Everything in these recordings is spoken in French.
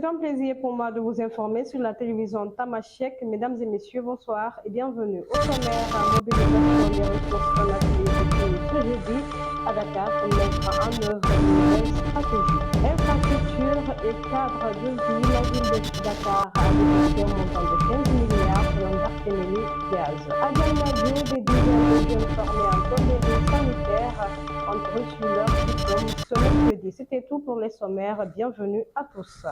C'est un plaisir pour moi de vous informer sur la télévision Tamashek. Mesdames et messieurs, bonsoir et bienvenue. Au sommaire, mobilisation des ressources en activité ce jeudi à Dakar pour mettre en œuvre une nouvelle stratégie. Infrastructure et cadre de vie, la ville de Dakar a débuté un montant de 15 milliards selon Barthélémy Diaz. À Diamniadio, des dizaines de jeunes formés en plomberie sanitaire ont reçu leur diplôme ce mercredi. C'était tout pour les sommaires. Bienvenue à tous.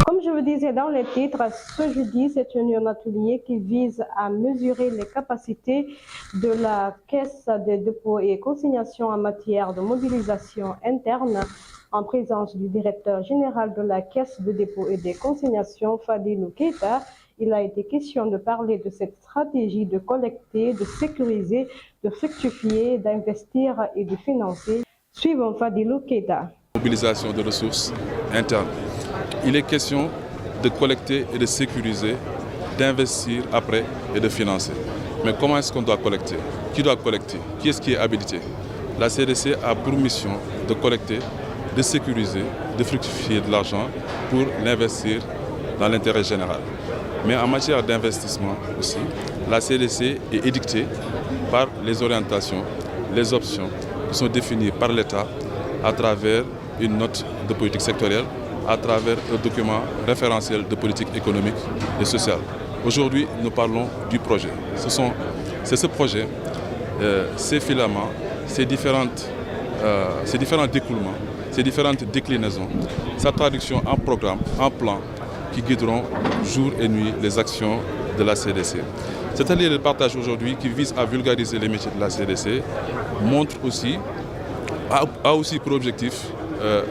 Comme je vous disais dans les titres, ce jeudi, c'est un atelier qui vise à mesurer les capacités de la Caisse des dépôts et consignations en matière de mobilisation interne en présence du directeur général de la Caisse de dépôts et des consignations, Fadilou Keita. Il a été question de parler de cette stratégie de collecter, de sécuriser, de fructifier, d'investir et de financer. Suivons Fadilou Keita. Mobilisation de ressources internes. Il est question de collecter et de sécuriser, d'investir après et de financer. Mais comment est-ce qu'on doit collecter? Qui doit collecter? Qui est-ce qui est habilité? La CDC a pour mission de collecter, de sécuriser, de fructifier de l'argent pour l'investir dans l'intérêt général. Mais en matière d'investissement aussi, la CDC est édictée par les orientations, les options qui sont définies par l'État à travers une note de politique sectorielle, à travers un document référentiel de politique économique et sociale. Aujourd'hui, nous parlons du projet. C'est ce projet, ces filaments, ces différents découlements, ces différentes déclinaisons, sa traduction en programme, en plan, qui guideront jour et nuit les actions de la CDC. Cet atelier de partage aujourd'hui qui vise à vulgariser les métiers de la CDC a aussi pour objectif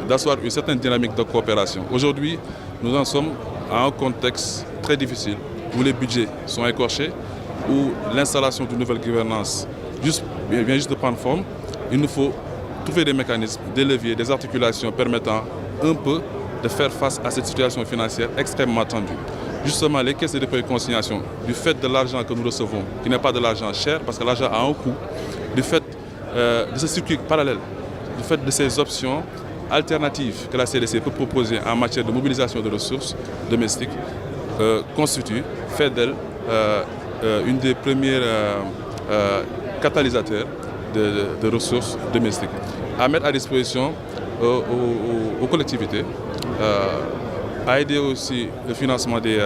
d'asseoir une certaine dynamique de coopération. Aujourd'hui, nous en sommes à un contexte très difficile où les budgets sont écorchés, où l'installation d'une nouvelle gouvernance vient juste de prendre forme. Il nous faut trouver des mécanismes, des leviers, des articulations permettant un peu de faire face à cette situation financière extrêmement tendue. Justement, les caisses de dépôt et consignation, du fait de l'argent que nous recevons, qui n'est pas de l'argent cher, parce que l'argent a un coût, du fait de ce circuit parallèle, du fait de ces options alternatives que la CDC peut proposer en matière de mobilisation de ressources domestiques, fait d'elle une des premières catalysateurs de ressources domestiques à mettre à disposition aux collectivités, à aider aussi le financement des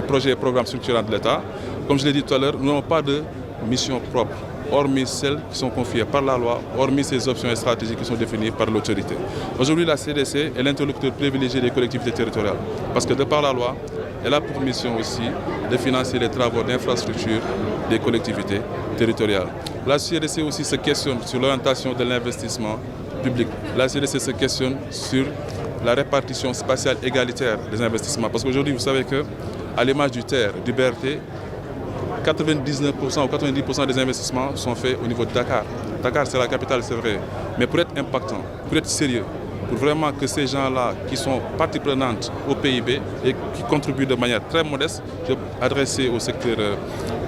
projets et programmes structurants de l'État. Comme je l'ai dit tout à l'heure, nous n'avons pas de mission propre, hormis celles qui sont confiées par la loi, hormis ces options et stratégies qui sont définies par l'autorité. Aujourd'hui, la CDC est l'interlocuteur privilégié des collectivités territoriales, parce que de par la loi, elle a pour mission aussi de financer les travaux d'infrastructure des collectivités territoriales. La CDC aussi se questionne sur l'orientation de l'investissement public. La CDC se questionne sur la répartition spatiale égalitaire des investissements. Parce qu'aujourd'hui, vous savez qu'à l'image du TER, du BRT, 99% ou 90% des investissements sont faits au niveau de Dakar. Dakar, c'est la capitale, c'est vrai. Mais pour être impactant, pour être sérieux, pour vraiment que ces gens-là, qui sont partie prenante au PIB et qui contribuent de manière très modeste, je adressé au secteur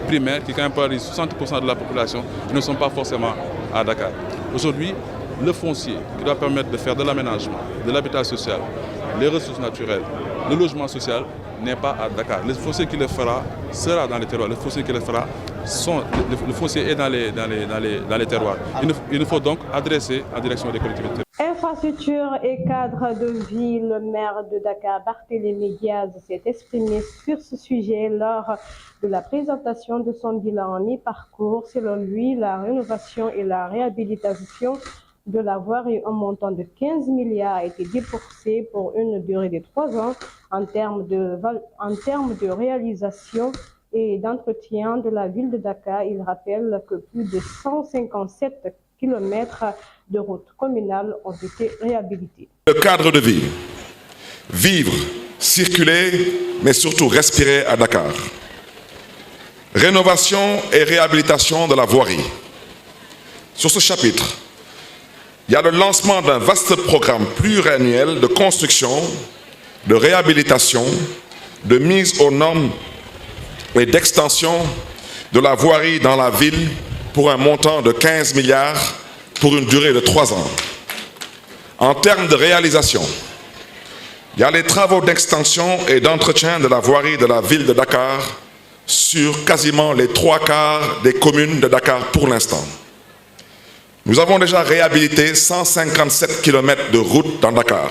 primaire, qui quand même parle 60% de la population, ils ne sont pas forcément à Dakar. Aujourd'hui, le foncier qui doit permettre de faire de l'aménagement, de l'habitat social, les ressources naturelles, le logement social n'est pas à Dakar. Le foncier qui le fera sera dans les terroirs. Le foncier qui le fera, le foncier est dans les terroirs. Il nous faut donc adresser en direction des collectivités. Infrastructure et cadre de vie, le maire de Dakar, Barthélémy Diaz, s'est exprimé sur ce sujet lors de la présentation de son bilan en mi-parcours. Selon lui, la rénovation et la réhabilitation de la voirie, un montant de 15 milliards a été déboursé pour une durée de 3 ans en termes de réalisation et d'entretien de la ville de Dakar. Il rappelle que plus de 157 km de routes communales ont été réhabilités. Le cadre de vie, vivre, circuler, mais surtout respirer à Dakar. Rénovation et réhabilitation de la voirie. Sur ce chapitre, il y a le lancement d'un vaste programme pluriannuel de construction, de réhabilitation, de mise aux normes et d'extension de la voirie dans la ville pour un montant de 15 milliards pour une durée de 3 ans. En termes de réalisation, il y a les travaux d'extension et d'entretien de la voirie de la ville de Dakar sur quasiment les 3/4 des communes de Dakar pour l'instant. Nous avons déjà réhabilité 157 km de routes dans Dakar.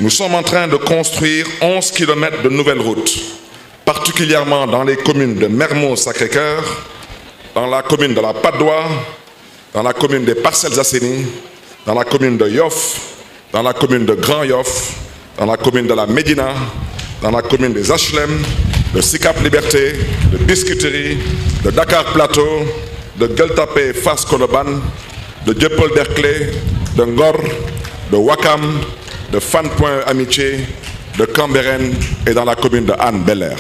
Nous sommes en train de construire 11 km de nouvelles routes, particulièrement dans les communes de Mermoz-Sacré-Cœur, dans la commune de la Patte d'Oie, dans la commune des Parcelles Assainies, dans la commune de Yoff, dans la commune de Grand Yoff, dans la commune de la Médina, dans la commune des HLM, de Sicap Liberté, de Biscuiterie, de Dakar Plateau, de Gueule Tapée Fass Colobane, de Dieuppeul-Derklé, de Ngor, de Ouakam, de Fann Point Amitié, de Cambérène et dans la commune de Hann Bel-Air.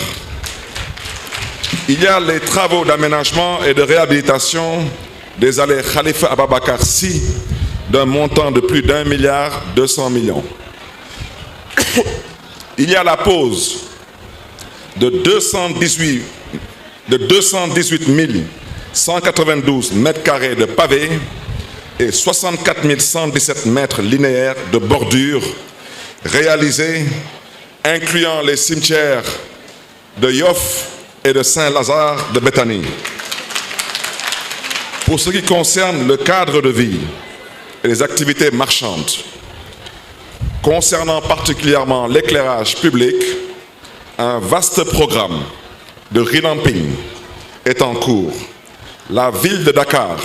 Il y a les travaux d'aménagement et de réhabilitation des allées Khalifa Ababacar Sy d'un montant de plus d'1,2 milliard. Il y a la pose de 218 192 mètres carrés de pavés et 64 117 mètres linéaires de bordure réalisés, incluant les cimetières de Yoff et de Saint-Lazare de Béthanie. Pour ce qui concerne le cadre de vie et les activités marchandes, concernant particulièrement l'éclairage public, un vaste programme de revamping est en cours. La ville de Dakar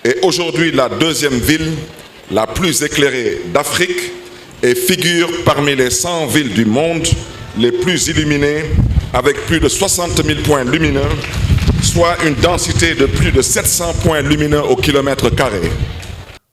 est aujourd'hui la deuxième ville la plus éclairée d'Afrique et figure parmi les 100 villes du monde les plus illuminées avec plus de 60 000 points lumineux, soit une densité de plus de 700 points lumineux au kilomètre carré.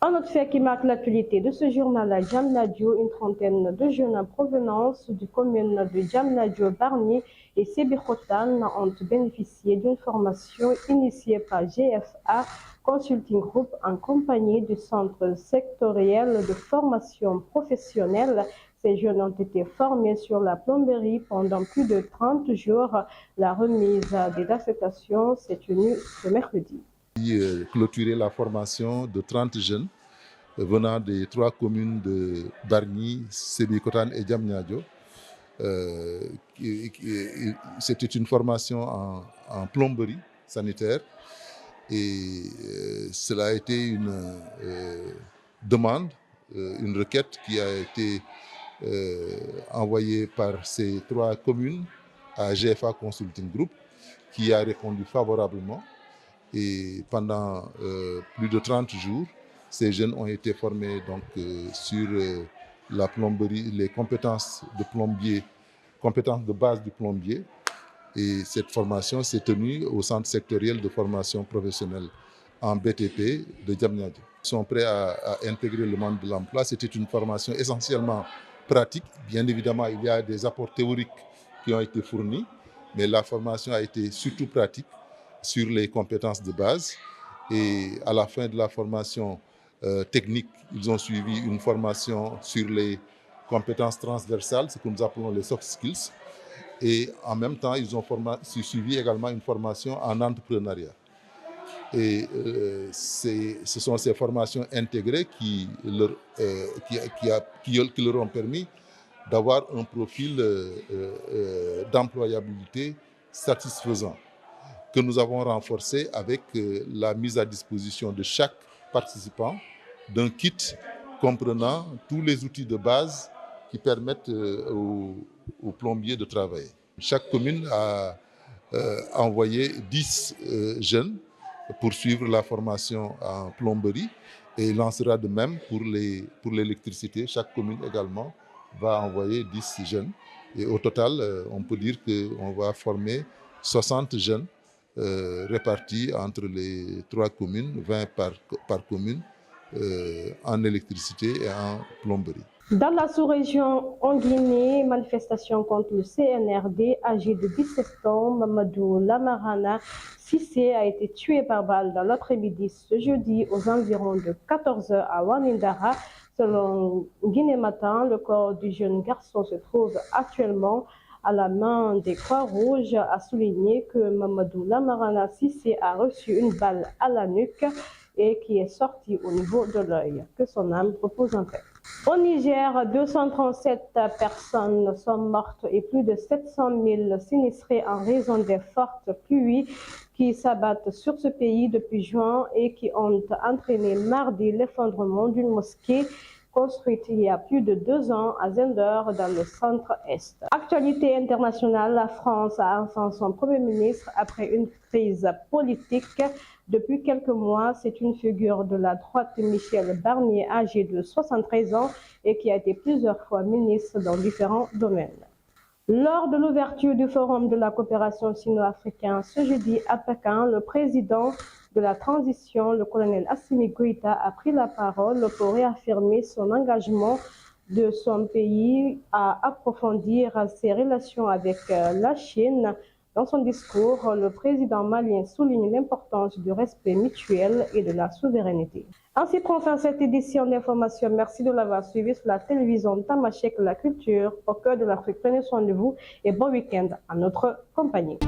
Un autre fait qui marque l'actualité de ce journal à Diamniadio, une trentaine de jeunes en provenance du commune de Diamniadio, Bargny et Sébikotane ont bénéficié d'une formation initiée par GFA Consulting Group en compagnie du Centre sectoriel de formation professionnelle. Ces jeunes ont été formés sur la plomberie pendant plus de 30 jours. La remise des attestations s'est tenue ce mercredi. Clôturer la formation de 30 jeunes venant des 3 communes de Bargny, Sébikotane et Diamniadio. C'était une formation en plomberie sanitaire et cela a été une demande, une requête qui a été envoyée par ces 3 communes à GFA Consulting Group qui a répondu favorablement. Et pendant plus de 30 jours, ces jeunes ont été formés donc, sur la plomberie, les compétences de plombier, compétences de base du plombier. Et cette formation s'est tenue au Centre sectoriel de formation professionnelle en BTP de Diamniadio. Ils sont prêts à intégrer le monde de l'emploi. C'était une formation essentiellement pratique. Bien évidemment, il y a des apports théoriques qui ont été fournis, mais la formation a été surtout pratique sur les compétences de base. Et à la fin de la formation technique, ils ont suivi une formation sur les compétences transversales, ce que nous appelons les soft skills. Et en même temps, ils ont suivi également une formation en entrepreneuriat. Et ce sont ces formations intégrées qui leur ont permis d'avoir un profil d'employabilité satisfaisant, que nous avons renforcé avec la mise à disposition de chaque participant d'un kit comprenant tous les outils de base qui permettent aux plombiers de travailler. Chaque commune a envoyé 10 jeunes pour suivre la formation en plomberie et lancera de même pour l'électricité. Chaque commune également va envoyer 10 jeunes. Et au total, on peut dire qu'on va former 60 jeunes répartis entre les 3 communes, 20 par commune, en électricité et en plomberie. Dans la sous-région en Guinée, manifestation contre le CNRD, âgé de 17 ans, Mamadou Lamarana Cissé a été tué par balle dans l'après-midi ce jeudi aux environs de 14h à Wanindara. Selon Guinée Matin, le corps du jeune garçon se trouve actuellement à la main des Croix-Rouges, a souligné que Mamadou Lamarana Cissé a reçu une balle à la nuque. et qui est sorti au niveau de l'œil. Que son âme repose en paix. Au Niger, 237 personnes sont mortes et plus de 700 000 sinistrés en raison des fortes pluies qui s'abattent sur ce pays depuis juin et qui ont entraîné mardi l'effondrement d'une mosquée construite il y a plus de 2 ans à Zender dans le centre-est. Actualité internationale, la France a enfin son Premier ministre après une crise politique. Depuis quelques mois, c'est une figure de la droite, Michel Barnier, âgé de 73 ans et qui a été plusieurs fois ministre dans différents domaines. Lors de l'ouverture du Forum de la coopération sino-africaine ce jeudi à Pékin, le président de la transition, le colonel Assimi Goïta, a pris la parole pour réaffirmer son engagement de son pays à approfondir ses relations avec la Chine. Dans son discours, le président malien souligne l'importance du respect mutuel et de la souveraineté. Ainsi prend fin cette édition d'information. Merci de l'avoir suivi sur la télévision Tamashek, la culture au cœur de l'Afrique. Prenez soin de vous et bon week-end à notre compagnie.